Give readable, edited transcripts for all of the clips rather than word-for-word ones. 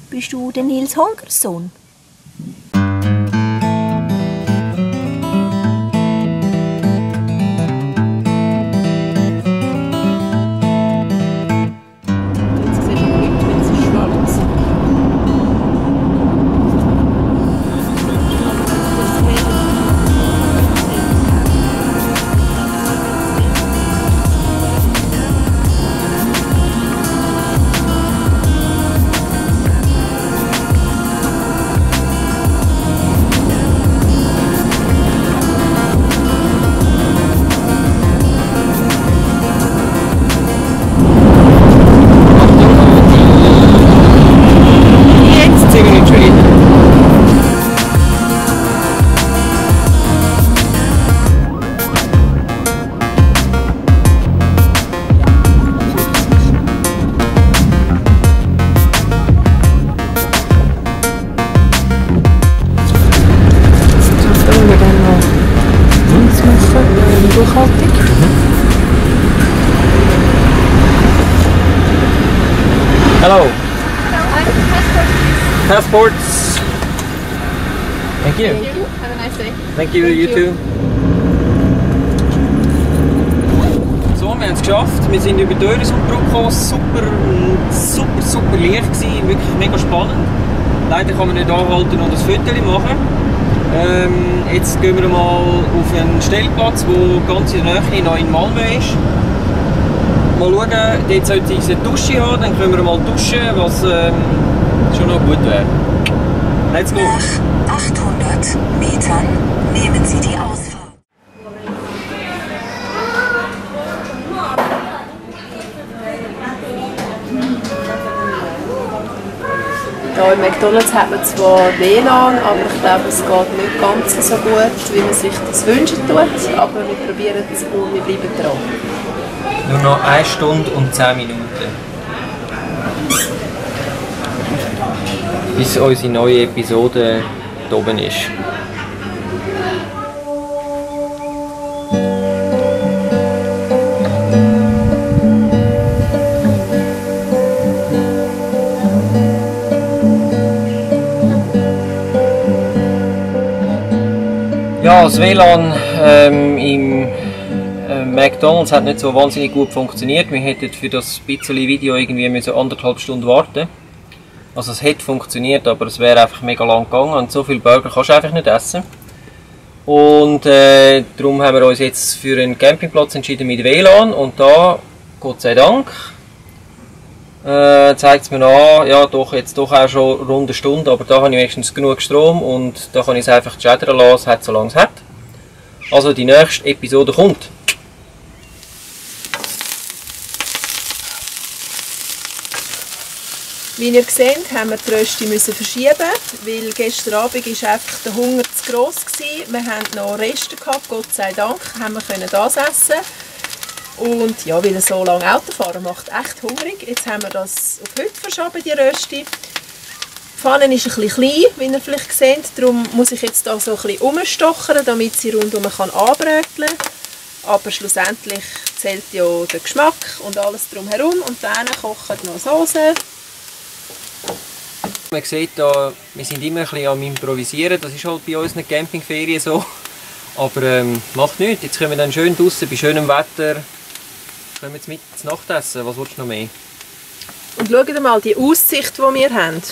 Bist du der Nils Holgersson? Hello. Passports. Thank you. Thank you. Have a nice day. Thank you, you too. So, wir haben es geschafft. Wir sind über die Öresundbrücke gekommen. Super lief gewesen. Wirklich mega spannend. Leider kann man nicht anhalten und ein Foto machen. Jetzt gehen wir mal auf einen Stellplatz, der ganz in der Nähe noch in Malmö ist. Mal schauen, dort sollte ich eine Dusche haben, dann können wir mal duschen, was schon noch gut wäre. Let's go! Nach 800 Metern nehmen Sie die Ausfahrt. Hier im McDonald's hat man zwar WLAN, aber ich glaube, es geht nicht ganz so gut, wie man sich das wünschen tut. Aber wir probieren es und wir bleiben dran. Nur noch 1 Stunde und 10 Minuten. Bis unsere neue Episode da oben ist. Ja, das WLAN im McDonald's hat nicht so wahnsinnig gut funktioniert. Wir hätten für das bisschen Video irgendwie 1,5 Stunden warten. Also es hätte funktioniert, aber es wäre einfach mega lang gegangen und so viele Burger kannst du einfach nicht essen. Und darum haben wir uns jetzt für einen Campingplatz entschieden mit WLAN und da, Gott sei Dank, zeigt es mir an, ja doch, jetzt doch auch schon rund eine Stunde, aber da habe ich wenigstens genug Strom und da kann ich es einfach chattern lassen, hat solange es hat. Also die nächste Episode kommt. Wie ihr seht, haben wir die Rösti verschieben, weil gestern Abend war einfach der Hunger zu gross gewesen. Wir hatten noch Reste gehabt, Gott sei Dank, haben wir können das essen. Und ja, weil so lange Autofahren macht echt hungrig. Jetzt haben wir das auf heute verschoben, die Rösti. Die Pfanne ist ein bisschen klein, wie ihr vielleicht seht, darum muss ich jetzt da so ein bisschen umstochern, damit sie rundum anbröteln kann. Aber schlussendlich zählt ja der Geschmack und alles drumherum und dann kochen noch Soße. Man sieht da, wir sind immer ein bisschen am Improvisieren, das ist halt bei unseren Campingferien so. Aber macht nichts, jetzt können wir dann schön draußen bei schönem Wetter, können wir jetzt mit zum Nachtessen, was willst du noch mehr? Und schaut mal die Aussicht, die wir haben.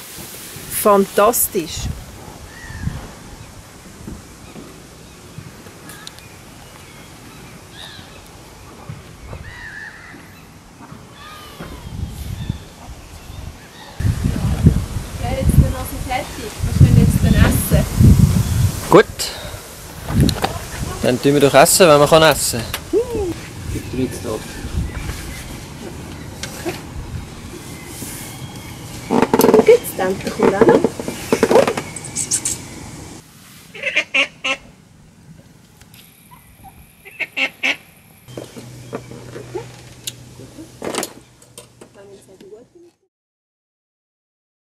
Fantastisch! Gut, dann tun wir doch essen, wenn man essen kann. Gib dir jetzt da. Schau jetzt, endlich kommt auch noch.